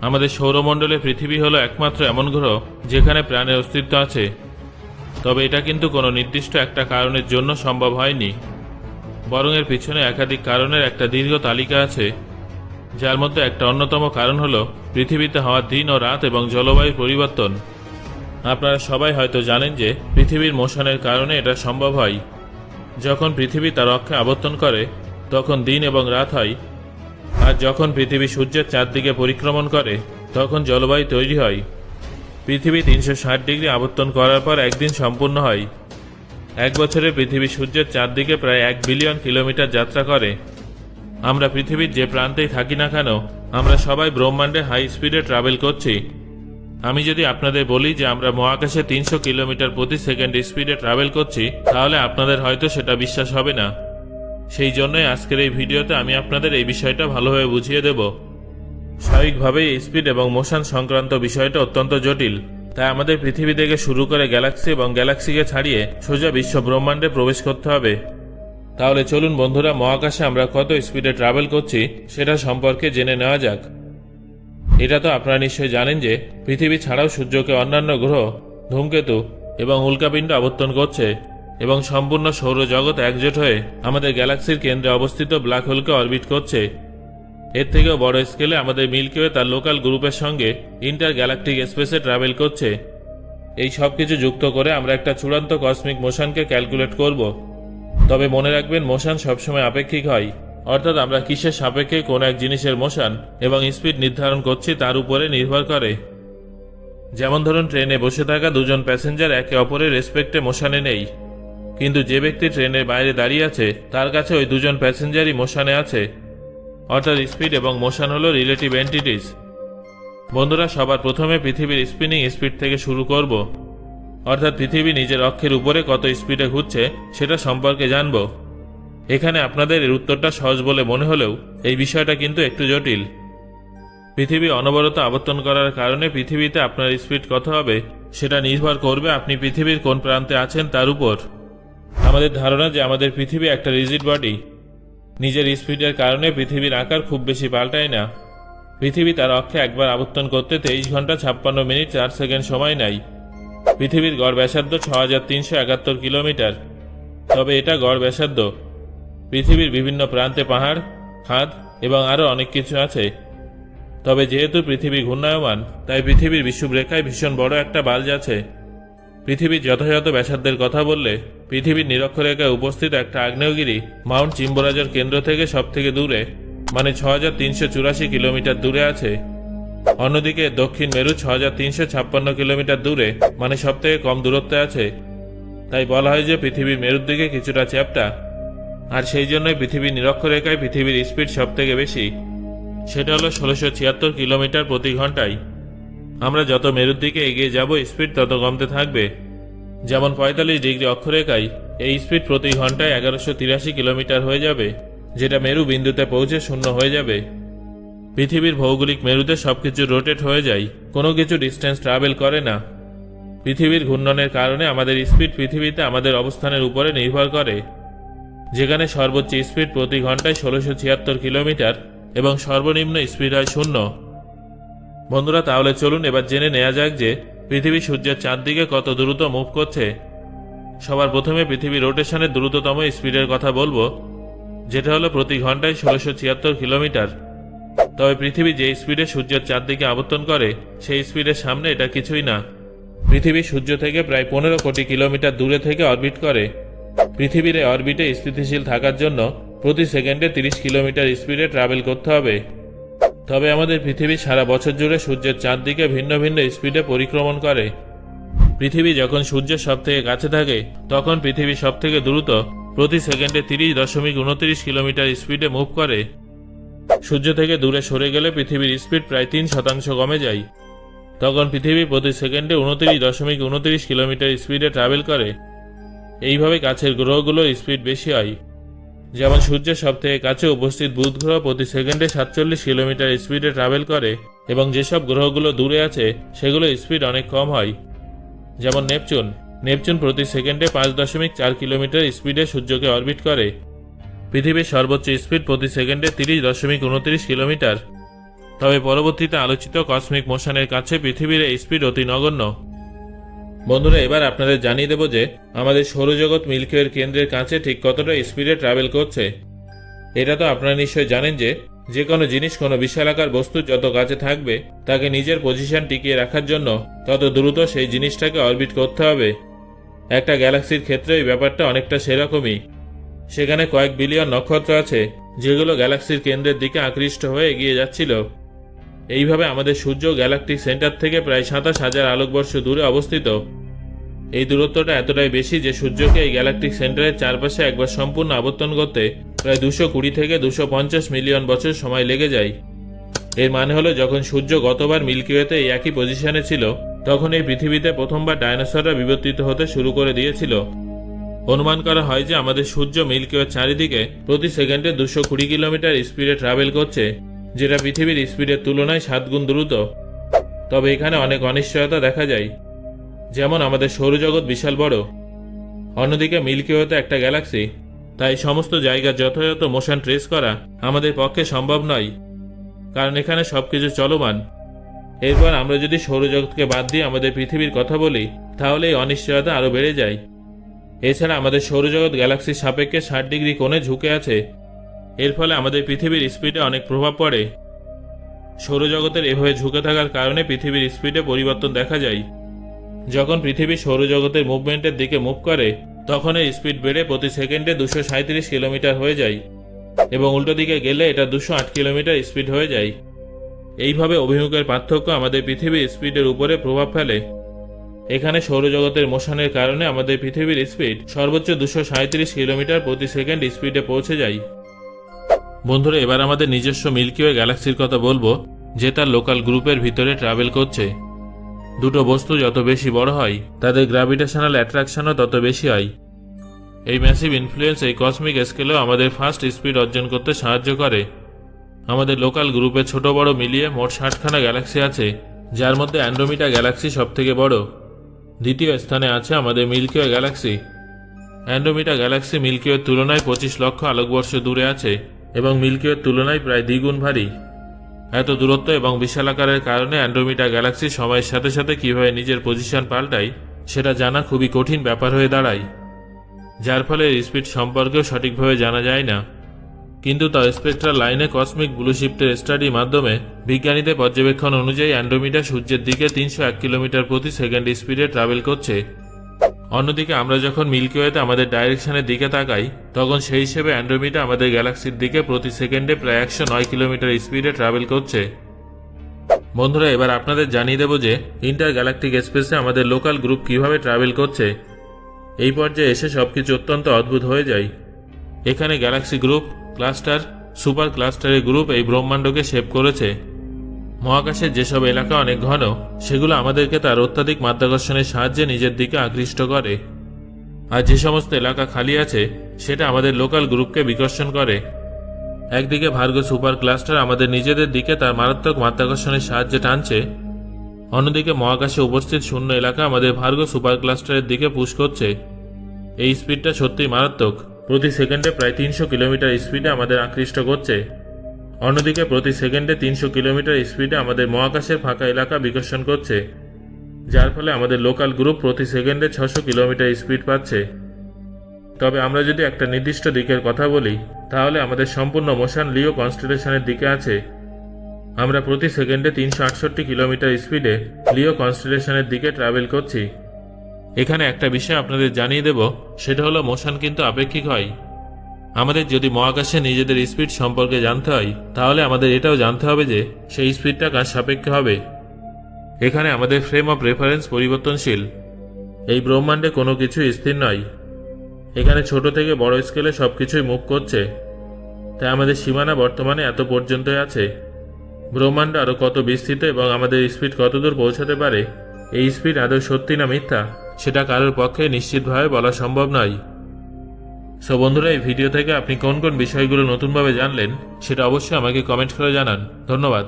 আমাদের সৌরমণ্ডলে পৃথিবী হলো একমাত্র এমন গ্রহ যেখানে প্রাণের অস্তিত্ব আছে। তবে এটা কিন্তু কোনো নির্দিষ্ট একটা কারণের জন্য সম্ভব হয়নি, বরং এর পিছনে একাধিক কারণের একটা দীর্ঘ তালিকা আছে, যার মধ্যে একটা অন্যতম কারণ হলো পৃথিবীতে হওয়া দিন ও রাত এবং জলবায়ুর পরিবর্তন। আপনারা সবাই হয়তো জানেন যে পৃথিবীর মোশনের কারণে এটা সম্ভব হয়। যখন পৃথিবী তার অক্ষে আবর্তন করে তখন দিন এবং রাত হয়, আর যখন পৃথিবী সূর্যের চারদিকে পরিক্রমণ করে তখন জলবায়ু তৈরি হয়। পৃথিবী 360 ডিগ্রি আবর্তন করার পর একদিন সম্পূর্ণ হয়। এক বছরে পৃথিবী সূর্যের চারদিকে প্রায় 1 বিলিয়ন কিলোমিটার যাত্রা করে। আমরা পৃথিবীর যে প্রান্তেই থাকি না কেন, আমরা সবাই ব্রহ্মাণ্ডে হাই স্পিডে ট্রাভেল করছি। আমি যদি আপনাদের বলি যে আমরা মহাকাশে 300 কিলোমিটার প্রতি সেকেন্ড স্পিডে ট্রাভেল করছি, তাহলে আপনাদের হয়তো সেটা বিশ্বাস হবে না। সেই জন্যই আজকের এই ভিডিওতে আমি আপনাদের এই বিষয়টা ভালোভাবে বুঝিয়ে দেব। স্বাভাবিকভাবেই স্পিড এবং মোশন সংক্রান্ত বিষয়টা অত্যন্ত জটিল, তাই আমাদের পৃথিবী থেকে শুরু করে গ্যালাক্সি এবং গ্যালাক্সিকে ছাড়িয়ে সোজা বিশ্ব ব্রহ্মাণ্ডে প্রবেশ করতে হবে। তাহলে চলুন বন্ধুরা, মহাকাশে আমরা কত স্পিডে ট্রাভেল করছি সেটা সম্পর্কে জেনে নেওয়া যাক। এটা তো আপনারা নিশ্চয়ই জানেন যে পৃথিবী ছাড়াও সূর্যকে অন্যান্য গ্রহ, ধূমকেতু এবং উল্কাপিণ্ড আবর্তন করছে এবং সম্পূর্ণ সৌরজগৎ একজোট হয়ে আমাদের গ্যালাক্সির কেন্দ্রে অবস্থিত ব্ল্যাক হোলকে অরবিট করছে। এর থেকেও বড় স্কেলে আমাদের মিল্কি ওয়ে তার লোকাল গ্রুপের সঙ্গে ইন্টার গ্যালাকটিক স্পেসে ট্রাভেল করছে। এই সব কিছু যুক্ত করে আমরা একটা চূড়ান্ত কসমিক মোশনকে ক্যালকুলেট করব। তবে মনে রাখবেন, মোশন সবসময় আপেক্ষিক হয়, অর্থাৎ আমরা কিসের সাপেক্ষে কোন এক জিনিসের মোশন এবং স্পিড নির্ধারণ করছি তার উপরে নির্ভর করে। যেমন ধরুন, ট্রেনে বসে থাকা দুজন প্যাসেঞ্জার একে অপরের রেসপেক্টে মোশনে নেই, কিন্তু যে ব্যক্তি ট্রেনের বাইরে দাঁড়িয়ে আছে তার কাছে ওই দুজন প্যাসেঞ্জারই মোশনে আছে। অর্থাৎ স্পিড এবং মোশন হলো রিলেটিভ এন্টিটিস। বন্ধুরা, সবার প্রথমে পৃথিবীর স্পিনিং স্পিড থেকে শুরু করব, অর্থাৎ পৃথিবী নিজের অক্ষের উপরে কত স্পিডে ঘুরছে সেটা সম্পর্কে জানব। এখানে আপনাদের এর উত্তরটা সহজ বলে মনে হলেও এই বিষয়টা কিন্তু একটু জটিল। পৃথিবী অনবরত আবর্তন করার কারণে পৃথিবীতে আপনার স্পিড কত হবে সেটা নির্ভর করবে আপনি পৃথিবীর কোন প্রান্তে আছেন তার উপর। আমাদের ধারণা যে আমাদের পৃথিবী একটা রিজিড বডি। নিজের স্পিডের কারণে পৃথিবীর আকার খুব বেশি পাল্টায় না। পৃথিবী তার অক্ষে একবার আবর্তন করতে 23 ঘন্টা 56 মিনিট 4 সেকেন্ড সময় নেয়। পৃথিবীর গড় ব্যাসার্ধ 6371 কিলোমিটার। তবে এটা গড় ব্যাসার্ধ। পৃথিবীর বিভিন্ন প্রান্তে পাহাড়, খাদ এবং আরও অনেক কিছু আছে। তবে যেহেতু পৃথিবী ঘূর্ণায়মান, তাই পৃথিবীর বিষুবরেখায় ভীষণ বড় একটা বাল্জ আছে। পৃথিবীর যথাযথ ব্যাসার্ধের কথা বললে, পৃথিবীর নিরক্ষরেখায় উপস্থিত একটা আগ্নেয়গিরি মাউন্ট চিম্বোরাজের কেন্দ্র থেকে সবথেকে দূরে, মানে 6384 কিলোমিটার দূরে আছে। অন্যদিকে দক্ষিণ মেরু 6356 কিলোমিটার দূরে, মানে সবথেকে কম দূরত্বে আছে। তাই বলা হয় যে পৃথিবীর মেরুর দিকে কিছুটা চ্যাপ্টা, আর সেই জন্যই পৃথিবীর নিরক্ষরেখায় পৃথিবীর স্পিড সবথেকে বেশি। সেটা হলো 1676 কিলোমিটার প্রতি ঘন্টায়। আমরা যত মেরুর দিকে এগিয়ে যাব স্পিড তত কমতে থাকবে। যেমন 45 ডিগ্রি অক্ষরেখায় এই স্পিড প্রতি ঘন্টায় 1183 কিলোমিটার হয়ে যাবে, যেটা মেরু বিন্দুতে পৌঁছে শূন্য হয়ে যাবে। পৃথিবীর ভৌগোলিক মেরুতে সবকিছু রোটেট হয়ে যায়, কোনো কিছু ডিস্টেন্স ট্রাভেল করে না। পৃথিবীর ঘূর্ণনের কারণে আমাদের স্পিড পৃথিবীতে আমাদের অবস্থানের উপরে নির্ভর করে, যেখানে সর্বোচ্চ স্পিড প্রতি ঘন্টায় 1676 কিলোমিটার এবং সর্বনিম্ন স্পিড হয় 0। বন্ধুরা, তাহলে চলুন এবার জেনে নেওয়া যাক যে পৃথিবী সূর্যের চারদিকে কত দ্রুত মুভ করছে। সবার প্রথমে পৃথিবী রোটেশনের দ্রুততম স্পিডের কথা বলবো, যেটা হলো প্রতি ঘন্টায় 1676 কিলোমিটার। তবে পৃথিবী যে স্পিডে সূর্যের চারদিকে আবর্তন করে সেই স্পিডের সামনে এটা কিছুই না। পৃথিবী সূর্য থেকে প্রায় 15 কোটি কিলোমিটার দূরে থেকে অরবিট করে। পৃথিবীর এই অরবিটে স্থিতিশীল থাকার জন্য প্রতি সেকেন্ডে 30 কিলোমিটার স্পিডে ট্রাভেল করতে হবে। তবে আমাদের পৃথিবী সারা বছর জুড়ে সূর্যের চারদিকে ভিন্ন ভিন্ন স্পিডে পরিক্রমণ করে। পৃথিবী যখন সূর্যের সবথেকে কাছে থাকে তখন পৃথিবী সবথেকে দ্রুত প্রতি সেকেন্ডে 30.29 কিলোমিটার স্পিডে মুভ করে। সূর্য থেকে দূরে সরে গেলে পৃথিবীর স্পিড প্রায় 3% কমে যায়। তখন পৃথিবী প্রতি সেকেন্ডে 29.29 কিলোমিটার স্পিডে ট্রাভেল করে। এইভাবে কাছের গ্রহগুলোর স্পিড বেশি হয়। যেমন সূর্যের সবথেকে কাছে উপস্থিত বুধ গ্রহ প্রতি সেকেন্ডে 47 কিলোমিটার স্পিডে ট্রাভেল করে, এবং যেসব গ্রহগুলো দূরে আছে সেগুলো স্পিড অনেক কম হয়। যেমন নেপচুন প্রতি সেকেন্ডে 5.4 কিলোমিটার স্পিডে সূর্যকে অরবিট করে। পৃথিবীর সর্বোচ্চ স্পিড প্রতি সেকেন্ডে 30.29 কিলোমিটার। তবে পরবর্তীতে আলোচিত কসমিক মোশনের কাছে পৃথিবীর এই স্পিড অতি নগণ্য। বন্ধুরা, এবার আপনাদের জানিয়ে দেব যে আমাদের সৌরজগৎ মিল্কি ওয়ের কেন্দ্রের কাছে ঠিক কতটা স্পিডে ট্রাভেল করছে। এটা তো আপনারা নিশ্চয়ই জানেন যে কোনো জিনিস, কোনো বিশালাকার বস্তু যত কাছে থাকবে তাকে নিজের পজিশন টিকিয়ে রাখার জন্য তত দ্রুত সেই জিনিসটাকে অরবিট করতে হবে। একটা গ্যালাক্সির ক্ষেত্রে এই ব্যাপারটা অনেকটা সেরকমই। সেখানে কয়েক বিলিয়ন নক্ষত্র আছে যেগুলো গ্যালাক্সির কেন্দ্রের দিকে আকৃষ্ট হয়ে এগিয়ে যাচ্ছিল। এইভাবে আমাদের সূর্য গ্যালাক্টিক সেন্টার থেকে প্রায় 27,000 আলোকবর্ষ দূরে অবস্থিত। এই দূরত্বটা এতটাই বেশি যে সূর্যকে এই গ্যালাক্টিক সেন্টারের চারপাশে একবার সম্পূর্ণ আবর্তন করতে প্রায় 220 থেকে 250 মিলিয়ন বছর সময় লেগে যায়। এর মানে হলো যখন সূর্য গতবার মিল্কি ওয়েতে এই একই পজিশনে ছিল তখন এই পৃথিবীতে প্রথমবার ডায়নোসররা বিবর্তিত হতে শুরু করে দিয়েছিল। অনুমান করা হয় যে আমাদের সূর্য মিল্কি ওয়ের চারিদিকে প্রতি সেকেন্ডে 220 কিলোমিটার স্পিডে ট্রাভেল করছে, যেটা পৃথিবীর স্পিডের তুলনায় 7 গুণ দ্রুত। তবে এখানে অনেক অনিশ্চয়তা দেখা যায়। যেমন আমাদের সৌরজগৎ বিশাল বড়, অন্যদিকে মিল্কি ওয়েতে একটা গ্যালাক্সি, তাই সমস্ত জায়গার যথাযথ মোশন ট্রেস করা আমাদের পক্ষে সম্ভব নয়, কারণ এখানে সবকিছু চলমান। এরপর আমরা যদি সৌরজগৎকে বাদ দিয়ে আমাদের পৃথিবীর কথা বলি তাহলে এই অনিশ্চয়তা আরও বেড়ে যায়। এছাড়া আমাদের সৌরজগৎ গ্যালাক্সির সাপেক্ষে 60 ডিগ্রি কোণে ঝুঁকে আছে। এর ফলে আমাদের পৃথিবীর স্পিডে অনেক প্রভাব পড়ে। সৌরজগতের এভাবে ঝুঁকে থাকার কারণে পৃথিবীর স্পিডে পরিবর্তন দেখা যায়। যখন পৃথিবী সৌরজগতের মুভমেন্টের দিকে মুভ করে তখন এর স্পিড বেড়ে প্রতি সেকেন্ডে 237 কিলোমিটার হয়ে যায় এবং উল্টো দিকে গেলে এটা 208 কিলোমিটার স্পিড হয়ে যায়। এইভাবে অভিমুখের পার্থক্য আমাদের পৃথিবীর স্পিডের উপরে প্রভাব ফেলে। এখানে সৌরজগতের মোশনের কারণে আমাদের পৃথিবীর স্পিড সর্বোচ্চ 237 কিলোমিটার প্রতি সেকেন্ড স্পিডে পৌঁছে যায়। বন্ধুরা, এবার আমাদের নিজস্ব মিল্কি ওয়ে গ্যালাক্সির কথা বলবো, যে তার লোকাল গ্রুপের ভিতরে ট্রাভেল করছে। দুটো বস্তু যত বেশি বড় হয় তাদের গ্র্যাভিটেশনাল অ্যাট্রাকশনও তত বেশি হয়। এই ম্যাসিভ ইনফ্লুয়েন্স এই কসমিক স্কেলেও আমাদের ফাস্ট স্পিড অর্জন করতে সাহায্য করে। আমাদের লোকাল গ্রুপে ছোট বড় মিলিয়ে মোট 60খানা গ্যালাক্সি আছে, যার মধ্যে অ্যান্ড্রোমিডা গ্যালাক্সি সবথেকে বড়। দ্বিতীয় স্থানে আছে আমাদের Milky Way galaxy. Andromeda galaxy Milky ওয়ের তুলনায় 25 লক্ষ আলোকবর্ষ দূরে আছে এবং মিল্কি ওয়ের তুলনায় প্রায় দ্বিগুণ ভারী। এত দূরত্ব এবং বিশাল আকারের কারণে অ্যান্ড্রোমিডা গ্যালাক্সি সময়ের সাথে সাথে কীভাবে নিজের পজিশন পাল্টায় সেটা জানা খুবই কঠিন ব্যাপার হয়ে দাঁড়ায়, যার ফলে এর স্পিড সম্পর্কেও সঠিকভাবে জানা যায় না। কিন্তু তার স্পেকট্রাল লাইনে কসমিক ব্লু শিফটের স্টাডির মাধ্যমে বিজ্ঞানীদের পর্যবেক্ষণ অনুযায়ী অ্যান্ড্রোমিডা সূর্যের দিকে 301 কিলোমিটার প্রতি সেকেন্ড স্পিডে ট্রাভেল করছে। অন্যদিকে আমরা যখন মিল্কি ওয়েতে আমাদের ডাইরেকশনের দিকে তাকাই তখন সেই হিসেবে অ্যান্ড্রোমিডা আমাদের গ্যালাক্সির দিকে প্রতি সেকেন্ডে প্রায় 109 কিলোমিটার স্পিডে ট্রাভেল করছে। বন্ধুরা, এবার আপনাদের জানিয়ে দেব যে ইন্টার গ্যালাক্টিক স্পেসে আমাদের লোকাল গ্রুপ কিভাবে ট্রাভেল করছে। এই পর্যায়ে এসে সবকিছু অত্যন্ত অদ্ভুত হয়ে যায়। এখানে গ্যালাক্সি গ্রুপ, ক্লাস্টার, সুপার ক্লাস্টারের গ্রুপ এই ব্রহ্মাণ্ডকে শেপ করেছে। মহাকাশের যেসব এলাকা অনেক ঘন সেগুলো আমাদেরকে তার অত্যাধিক মাধ্যাকর্ষণের সাহায্যে নিজের দিকে আকৃষ্ট করে, আর যে সমস্ত এলাকা খালি আছে সেটা আমাদের লোকাল গ্রুপকে বিকর্ষণ করে। একদিকে ভার্গো সুপার ক্লাস্টার আমাদের নিজেদের দিকে তার মারাত্মক মাধ্যাকর্ষণের সাহায্যে টানছে, অন্যদিকে মহাকাশে উপস্থিত শূন্য এলাকা আমাদের ভার্গো সুপার ক্লাস্টারের দিকে পুশ করছে। এই স্পিডটা সত্যিই মারাত্মক। প্রতি সেকেন্ডে প্রায় 300 কিলোমিটার স্পিডে আমাদের আকৃষ্ট করছে। অন্যদিকে প্রতি সেকেন্ডে 300 কিলোমিটার স্পিডে আমাদের মহাকাশের ফাঁকা এলাকা বিকর্ষণ করছে, যার ফলে আমাদের লোকাল গ্রুপ প্রতি সেকেন্ডে 600 কিলোমিটার স্পিড পাচ্ছে। তবে আমরা যদি একটা নির্দিষ্ট দিকের কথা বলি তাহলে আমাদের সম্পূর্ণ মোশন লিও কনস্টেলেশনের দিকে আছে। আমরা প্রতি সেকেন্ডে 368 কিলোমিটার স্পিডে লিও কনস্টেলেশনের দিকে ট্রাভেল করছি। এখানে একটা বিষয় আপনাদের জানিয়ে দেব, সেটা হলো মোশন কিন্তু আপেক্ষিক হয়। আমাদের যদি মহাকাশে নিজেদের স্পিড সম্পর্কে জানতে হয় তাহলে আমাদের এটাও জানতে হবে যে সেই স্পিডটা কার সাপেক্ষে হবে। এখানে আমাদের ফ্রেম অফ রেফারেন্স পরিবর্তনশীল। এই ব্রহ্মাণ্ডে কোনো কিছু স্থির নয়। এখানে ছোট থেকে বড় স্কেলে সবকিছুই মুভ করছে, তাই আমাদের সীমানা বর্তমানে এত পর্যন্তই আছে। ব্রহ্মাণ্ড আরও কত বিস্তৃত এবং আমাদের স্পিড কতদূর পৌঁছাতে পারে, এই স্পিড আদৌ সত্যি না মিথ্যা সেটা কারোর পক্ষে নিশ্চিতভাবে বলা সম্ভব নয়। সো বন্ধুরা, এই ভিডিও থেকে আপনি কোন কোন বিষয়গুলো নতুনভাবে জানলেন সেটা অবশ্যই আমাকে কমেন্ট করে জানান। ধন্যবাদ।